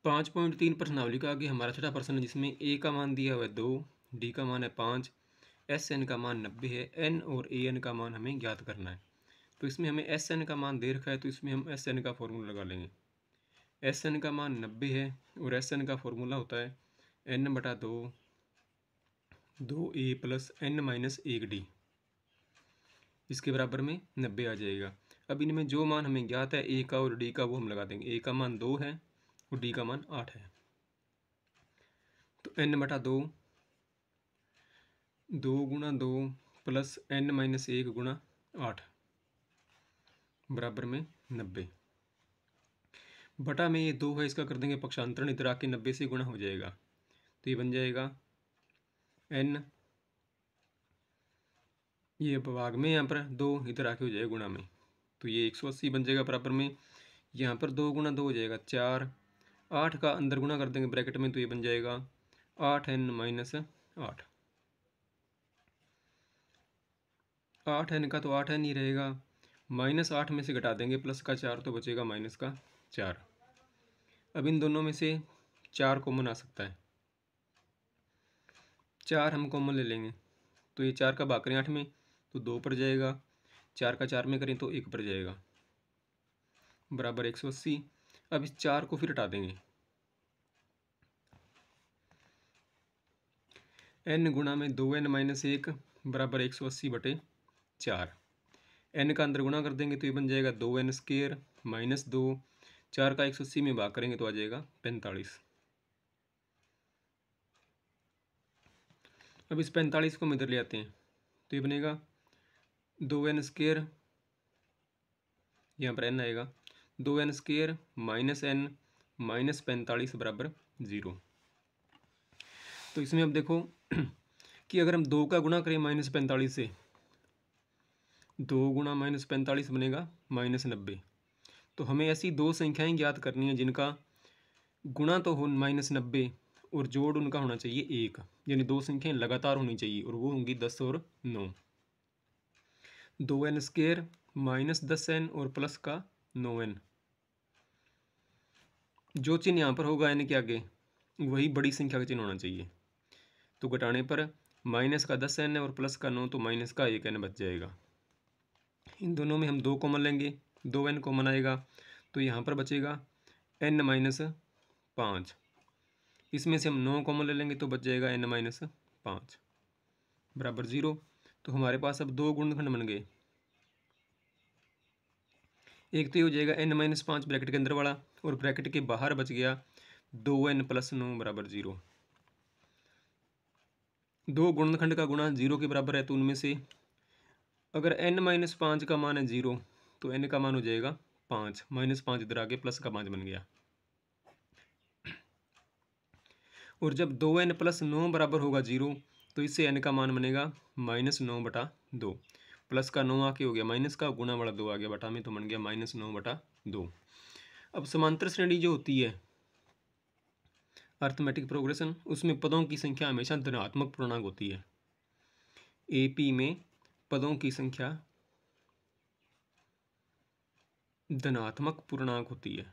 5.3 प्रश्नावली का आगे हमारा छठा प्रश्न है, जिसमें ए का मान दिया हुआ है 2, डी का मान है 5, एस एन का मान 90 है, एन और ए एन का मान हमें ज्ञात करना है। तो इसमें हमें एस एन का मान दे रखा है, तो इसमें हम एस एन का फॉर्मूला लगा लेंगे। एस एन का मान 90 है और एस एन का फॉर्मूला होता है एन बटा 2, 2 ए प्लस एन माइनस 1 डी, इसके बराबर में 90 आ जाएगा। अब इनमें जो मान हमें ज्ञात है ए का और डी का, वो हम लगा देंगे। ए का मान 2 है और डी का मान 8 है। तो एन बटा 2, 2 गुणा 2 प्लस एन माइनस 1 गुणा 8 बराबर में 90। बटा में ये 2 है, इसका कर देंगे पक्षांतरण, इधर आके 90 से गुणा हो जाएगा। तो ये बन जाएगा एन, ये भाग में यहाँ पर 2, इधर आके हो जाएगा गुणा में, तो ये 180 बन जाएगा बराबर में। यहाँ पर 2 गुणा 2 हो जाएगा 4, 8 का अंदर गुणा कर देंगे ब्रैकेट में, तो ये बन जाएगा 8n माइनस 8। 8n का तो 8n ही रहेगा, माइनस 8 में से घटा देंगे प्लस का 4, तो बचेगा माइनस का 4। अब इन दोनों में से 4 कॉमन आ सकता है, 4 हम कॉमन ले लेंगे। तो ये 4 का भाग करें 8 में तो 2 पर जाएगा, 4 का 4 में करें तो 1 पर जाएगा, बराबर 180। अब इस 4 को फिर हटा देंगे, n गुणा में 2n माइनस 1 बराबर 180 बटे 4। n का अंदर गुणा कर देंगे तो ये बन जाएगा 2n स्क्वायर माइनस 2, 4 का 180 में भाग करेंगे तो आ जाएगा 45। अब इस 45 को हम इधर ले आते हैं, तो ये बनेगा 2n स्क्वायर, यहाँ पर n आएगा, 2n square minus n minus 45 बराबर 0। तो इसमें अब देखो कि अगर हम 2 का गुणा करें माइनस 45 से, 2 गुणा माइनस 45 बनेगा माइनस 90। तो हमें ऐसी दो संख्याएं ज्ञात करनी है जिनका गुणा तो हो माइनस 90 और जोड़ उनका होना चाहिए 1, यानी दो संख्याएं लगातार होनी चाहिए, और वो होंगी 10 और 9। 2n स्क्वायर माइनस 10n और प्लस का 9n, जो चिन्ह यहाँ पर होगा n के आगे वही बड़ी संख्या का चिन्ह होना चाहिए। तो घटाने पर माइनस का 10n और प्लस का 9, तो माइनस का 1n बच जाएगा। इन दोनों में हम 2 कॉमन लेंगे, 2n कॉमन आएगा, तो यहाँ पर बचेगा n माइनस 5। इसमें से हम 9 कॉमन ले लेंगे तो बच जाएगा n माइनस 5 बराबर 0। तो हमारे पास अब 2 गुणनखंड बन गए, एक तो ये हो जाएगा n माइनस 5 ब्रैकेट के अंदर वाला, और ब्रैकेट के बाहर बच गया 2n प्लस 9 बराबर 0। 2 गुणनखंड का गुणा 0 के बराबर है, तो उनमें से अगर n माइनस 5 का मान है 0, तो n का मान हो जाएगा 5, माइनस 5 इधर आके प्लस का 5 बन गया। और जब 2n प्लस 9 बराबर होगा 0, तो इससे n का मान बनेगा माइनस 9 बटा 2, प्लस का 9 आके हो गया माइनस का, गुणा वाला 2 आ गया बटा में, तो बन गया माइनस 9 बटा 2। अब समांतर श्रेणी जो होती है अर्थमेटिक प्रोग्रेशन, उसमें पदों की संख्या हमेशा धनात्मक पूर्णांक होती है। AP में पदों की संख्या धनात्मक पूर्णांक होती है।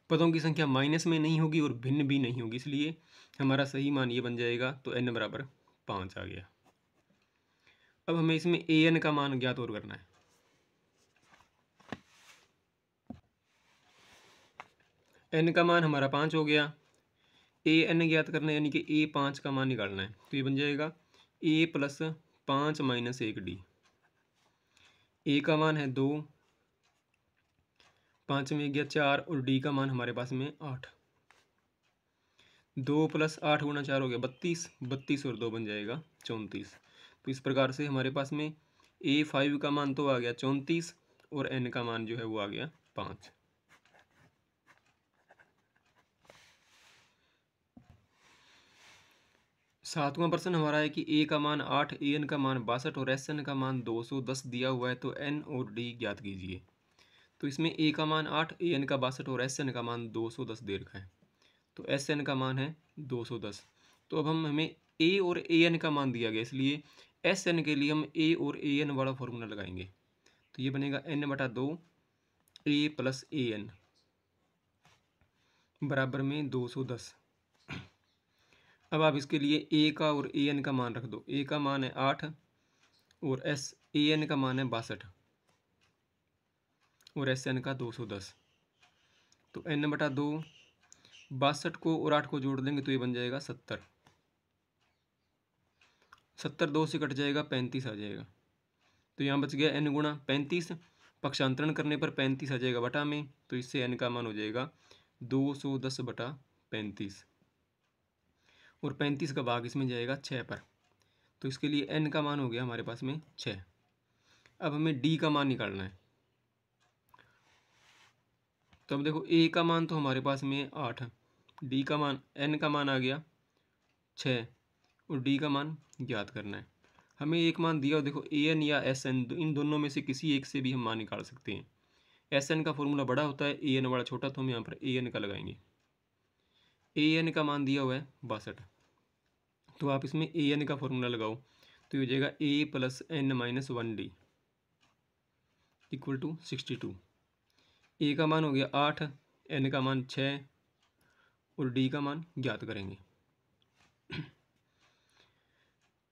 पदों की संख्या माइनस में नहीं होगी और भिन्न भी नहीं होगी, इसलिए हमारा सही मान ये बन जाएगा। तो n बराबर 5 आ गया। अब हमें इसमें an का मान ज्ञात और करना है। n का मान हमारा 5 हो गया, an ज्ञात करना है, यानी कि a5 का मान निकालना है। तो ये बन जाएगा a plus 5 minus 1d। a का मान है 2, 5 में गया 4, और d का मान हमारे पास में 8। 2 प्लस 8 गुणा 4 हो गया 32, 32 और 2 बन जाएगा 34। तो इस प्रकार से हमारे पास में a5 का मान तो आ गया 34, और n का मान जो है वो आ गया 5। सातवां प्रश्न हमारा है कि a का मान 8, an का मान 62 और sn का मान 210 दिया हुआ है, तो n और d ज्ञात कीजिए। तो इसमें a का मान 8, an का 62 और sn का मान 210 दे रखा है, तो sn का मान है 210। तो अब हमें a और an का मान दिया गया, इसलिए sn के लिए हम a और an वाला फॉर्मूला लगाएंगे। तो ये बनेगा n बटा 2 ए प्लस ए एन बराबर में 210। अब आप इसके लिए ए का और ए एन का मान रख दो। ए का मान है 8 और ए एन का मान है 62 और एस एन का 210। तो n बटा 2, 62 को और 8 को जोड़ देंगे तो ये बन जाएगा 70। 70 2 से कट जाएगा, 35 आ जाएगा। तो यहाँ बच गया n गुणा 35, पक्षांतरण करने पर 35 आ जाएगा बटा में, तो इससे n का मान हो जाएगा 210 बटा 35 और 35 का भाग इसमें जाएगा 6 पर। तो इसके लिए n का मान हो गया हमारे पास में 6। अब हमें d का मान निकालना है। तो अब देखो a का मान तो हमारे पास में 8, d का मान n का मान आ गया 6 और d का मान ज्ञात करना है। हमें एक मान दिया हो, देखो ए एन या एस एन, इन दोनों में से किसी एक से भी हम मान निकाल सकते हैं। एस एन का फॉर्मूला बड़ा होता है, ए एन बड़ा छोटा, तो हम यहाँ पर ए एन का लगाएंगे। ए एन का मान दिया हुआ है 62, तो आप इसमें ए एन का फॉर्मूला लगाओ तो ये हो जाएगा A plus N minus 1d equal to 62। A का मान हो गया 8, एन का मान 6 और डी का मान ज्ञात करेंगे।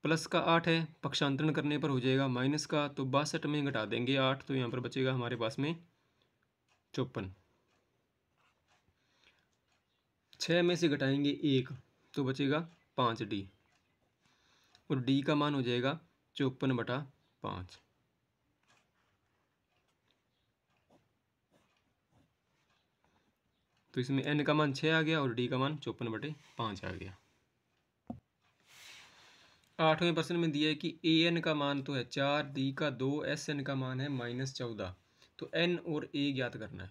प्लस का 8 है, पक्षांतरण करने पर हो जाएगा माइनस का, तो 62 में घटा देंगे 8, तो यहाँ पर बचेगा हमारे पास में 54। 6 में से घटाएंगे 1 तो बचेगा 5d और d का मान हो जाएगा 54 बटा 5। तो इसमें n का मान 6 आ गया और d का मान 54 बटे 5 आ गया। 8वें प्रश्न में दिया है कि ए एन का मान तो है 4, डी का 2, एस एन का मान है -14, तो एन और ए ज्ञात करना है।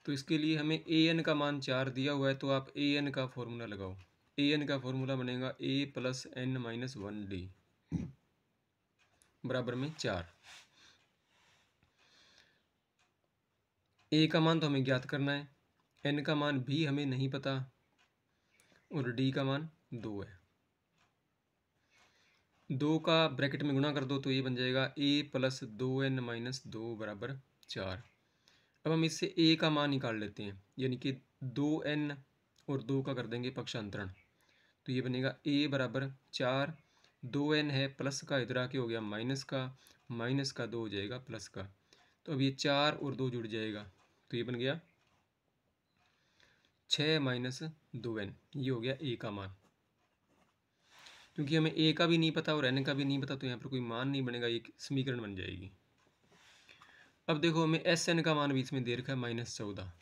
तो इसके लिए हमें ए एन का मान 4 दिया हुआ है, तो आप ए एन का फॉर्मूला लगाओ। ए एन का फॉर्मूला बनेगा ए प्लस एन माइनस 1d बराबर में 4। ए का मान तो हमें ज्ञात करना है, एन का मान भी हमें नहीं पता और डी का मान 2 है। 2 का ब्रैकेट में गुणा कर दो तो ये बन जाएगा ए प्लस 2n माइनस 2 बराबर 4। अब हम इससे ए का मान निकाल लेते हैं, यानी कि 2n और 2 का कर देंगे पक्षांतरण, तो ये बनेगा ए बराबर 4, 2n है प्लस का, इधर आके हो गया माइनस का 2 हो जाएगा प्लस का, तो अब ये 4 और 2 जुड़ जाएगा, तो ये बन गया 6 माइनस 2n, ये हो गया ए का मान। क्योंकि हमें ए का भी नहीं पता और एन का भी नहीं पता, तो यहाँ पर कोई मान नहीं बनेगा, एक समीकरण बन जाएगी। अब देखो हमें एस एन का मान भी इसमें दे रखा है -14,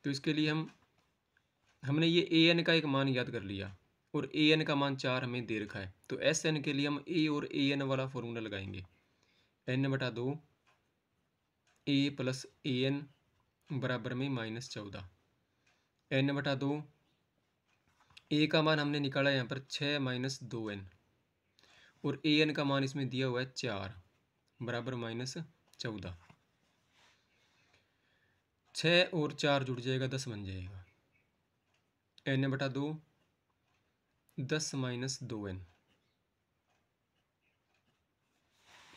तो इसके लिए हमने ये ए एन का एक मान याद कर लिया और ए एन का मान 4 हमें दे रखा है, तो एस एन के लिए हम ए और ए एन वाला फॉर्मूला लगाएंगे। n बटा 2 ए प्लस ए एन बराबर में -14। n बटा 2 ए का मान हमने निकाला यहाँ पर 6 माइनस 2n और ए एन का मान इसमें दिया हुआ है 4 बराबर -14। 6 और 4 जुड़ जाएगा, 10 बन जाएगा। n बटा 2 10 माइनस 2n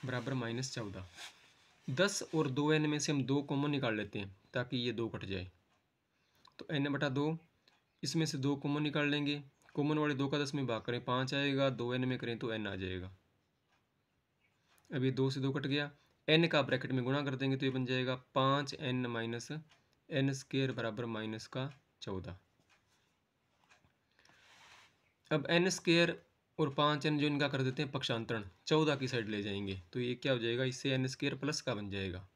बराबर -14। 10 और 2n में से हम 2 कॉमन निकाल लेते हैं ताकि ये 2 कट जाए, तो n बटा 2 इसमें से 2 कॉमन निकाल लेंगे। कॉमन वाले 2 का 10 में भाग करें 5 आएगा, 2n में करें तो n आ जाएगा। अब ये 2 से 2 कट गया, n का ब्रैकेट में गुणा कर देंगे तो ये बन जाएगा 5n माइनस n स्क्वायर बराबर -14। अब n स्क्वायर और 5n जो इनका कर देते हैं पक्षांतरण, 14 की साइड ले जाएंगे, तो ये क्या हो जाएगा, इससे n स्क्वायर प्लस का बन जाएगा,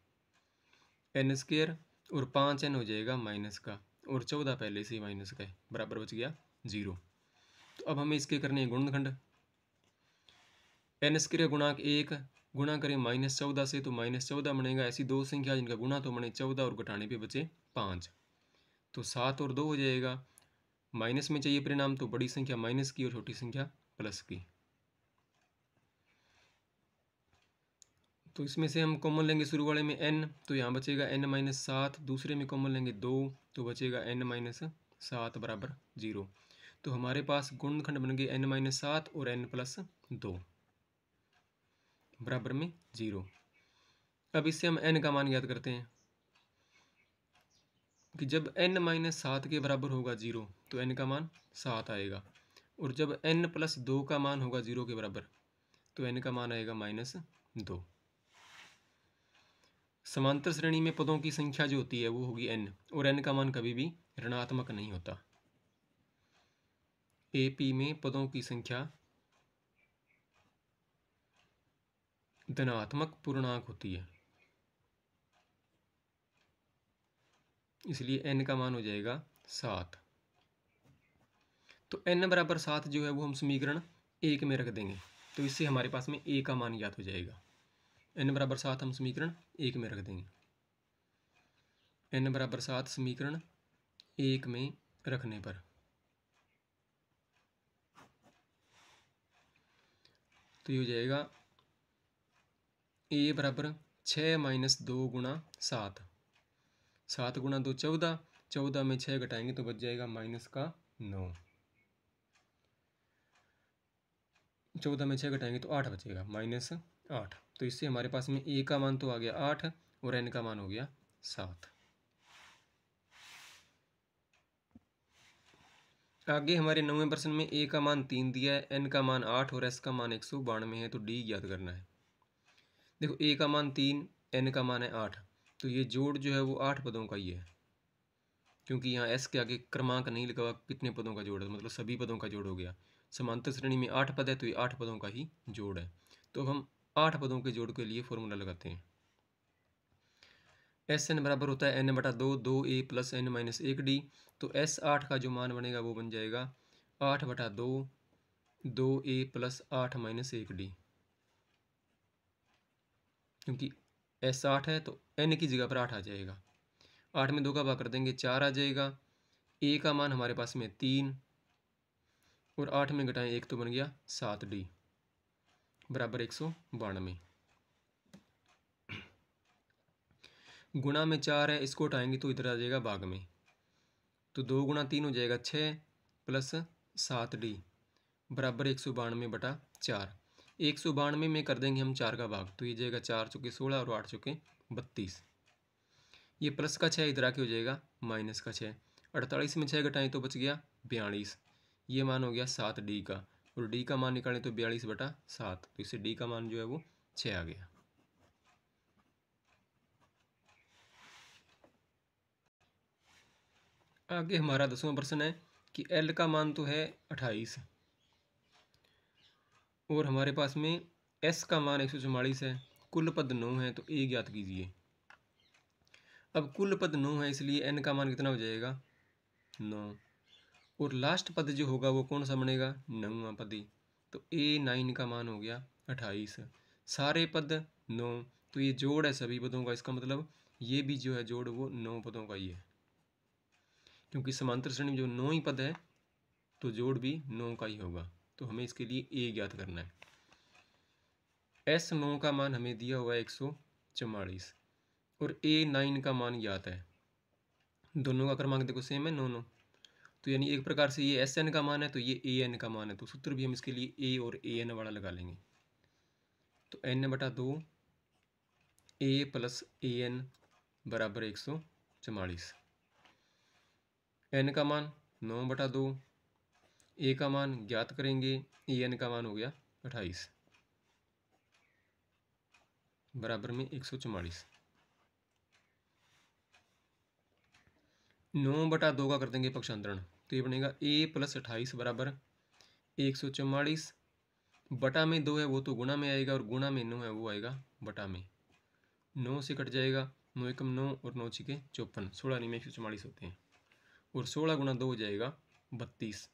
n स्क्वायर और 5n हो जाएगा माइनस का और 14 पहले से ही माइनस का है, बराबर बच गया 0। तो अब हमें इसके करने हैं गुणनखंड। n स्क्वायर गुणांक 1 गुणा करें -14 से तो -14 बनेगा। ऐसी दो संख्या जिनका गुणा तो बने 14 और घटाने पे बचे 5, तो 7 और 2 हो जाएगा। माइनस में चाहिए परिणाम, तो बड़ी संख्या माइनस की और छोटी संख्या प्लस की। तो इसमें से हम कॉमन लेंगे शुरू वाले में n, तो यहाँ बचेगा n माइनस 7, दूसरे में कॉमन लेंगे 2 तो बचेगा n माइनस 7 बराबर 0। तो हमारे पास गुणनखंड बन गए n माइनस 7 और n प्लस 2 बराबर में 0। अब इससे हम n का मान ज्ञात करते हैं कि जब n-7 के बराबर होगा 0 तो n का मान 7 आएगा, और जब n+2 का मान होगा 0 के बराबर तो n का मान आएगा -2। समांतर श्रेणी में पदों की संख्या जो होती है वो होगी n, और n का मान कभी भी ऋणात्मक नहीं होता। AP में पदों की संख्या धनात्मक पूर्णांक होती है, इसलिए n का मान हो जाएगा 7। तो n बराबर 7 जो है वो हम समीकरण 1 में रख देंगे, तो इससे हमारे पास में a का मान ज्ञात हो जाएगा। n बराबर 7 हम समीकरण 1 में रख देंगे। n बराबर 7 समीकरण 1 में रखने पर तो ये हो जाएगा a बराबर 6 - 2 गुणा 7, 7 गुणा 2 14, 14 में 6 घटाएंगे तो बच जाएगा -9, 14 में 6 घटाएंगे तो 8 बचेगा -8। तो इससे हमारे पास में a का मान तो आ गया 8 और n का मान हो गया 7। आगे हमारे 9वें प्रश्न में a का मान 3 दिया है, n का मान 8 और s का मान 192 है, तो d ज्ञात करना है। देखो a का मान 3, n का मान है 8, तो ये जोड़ जो है वो 8 पदों का ही है, क्योंकि यहाँ s के आगे क्रमांक नहीं लिखा हुआ कितने पदों का जोड़ है, मतलब सभी पदों का जोड़ हो गया। समांतर श्रेणी में 8 पद है तो ये 8 पदों का ही जोड़ है। तो अब हम 8 पदों के जोड़ के लिए फॉर्मूला लगाते हैं। Sn बराबर होता है n/2, 2a + n - 1d। तो S8 का जो मान बनेगा वो बन जाएगा 8/2, 2a + 8 - 1d, क्योंकि S8 है तो n की जगह पर 8 आ जाएगा। 8 में 2 का भाग कर देंगे 4 आ जाएगा। a का मान हमारे पास में 3 और 8 में घटाएं 1 तो बन गया 7d बराबर 192। गुणा में 4 है, इसको उठाएंगे तो इधर आ जाएगा भाग में, तो 2 गुणा 3 हो जाएगा 6 + 7d बराबर 192/4। 192 में कर देंगे हम 4 का भाग, तो ये जाएगा 4 चौके 16 और 8 चौके 32। ये प्लस का 6 इधर आके हो जाएगा माइनस का 6। 48 में 6 घटाएं तो बच गया 42। ये मान हो गया 7d का, और d का मान निकालें तो 42/7, तो इससे d का मान जो है वो 6 आ गया। आगे हमारा 10वां प्रश्न है कि l का मान तो है 28 और हमारे पास में s का मान 144 है, कुल पद 9 है, तो a ज्ञात कीजिए। अब कुल पद 9 है, इसलिए n का मान कितना हो जाएगा 9, और लास्ट पद जो होगा वो कौन सा बनेगा 9वां पद ही, तो a9 का मान हो गया 28। सारे पद 9, तो ये जोड़ है सभी पदों का, इसका मतलब ये भी जो है जोड़ वो 9 पदों का ही है, क्योंकि समांतर श्रेणी में जो 9 ही पद है तो जोड़ भी 9 का ही होगा। तो हमें इसके लिए a ज्ञात करना है। S9 का मान हमें दिया हुआ है 144 और a9 का मान ज्ञात है। दोनों का क्रमांक देखो सेम है 9 9, तो यानी एक प्रकार से ये Sn का मान है तो ये an का मान है, तो सूत्र भी हम इसके लिए a और an वाला लगा लेंगे। तो n/2 a + an बराबर 144। n का मान 9/2, a का मान ज्ञात करेंगे, an का मान हो गया 28 बराबर में 144। 9/2 का कर देंगे पक्षांतरण, तो ये बनेगा a + 28 बराबर 144। बटा में 2 है वो तो गुणा में आएगा, और गुणा में 9 है वो आएगा बटा में। 9 से कट जाएगा, 9 एकम 9 और 9 छिके 54, 16 नहीं में 144 होते हैं, और 16 गुणा 2 हो जाएगा 32।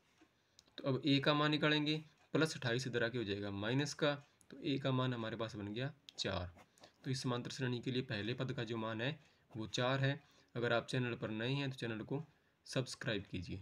तो अब a का मान निकालेंगे, +28 इधर आके हो जाएगा माइनस का, तो a का मान हमारे पास बन गया 4। तो इस समांतर श्रेणी के लिए पहले पद का जो मान है वो 4 है। अगर आप चैनल पर नए हैं तो चैनल को सब्सक्राइब कीजिए।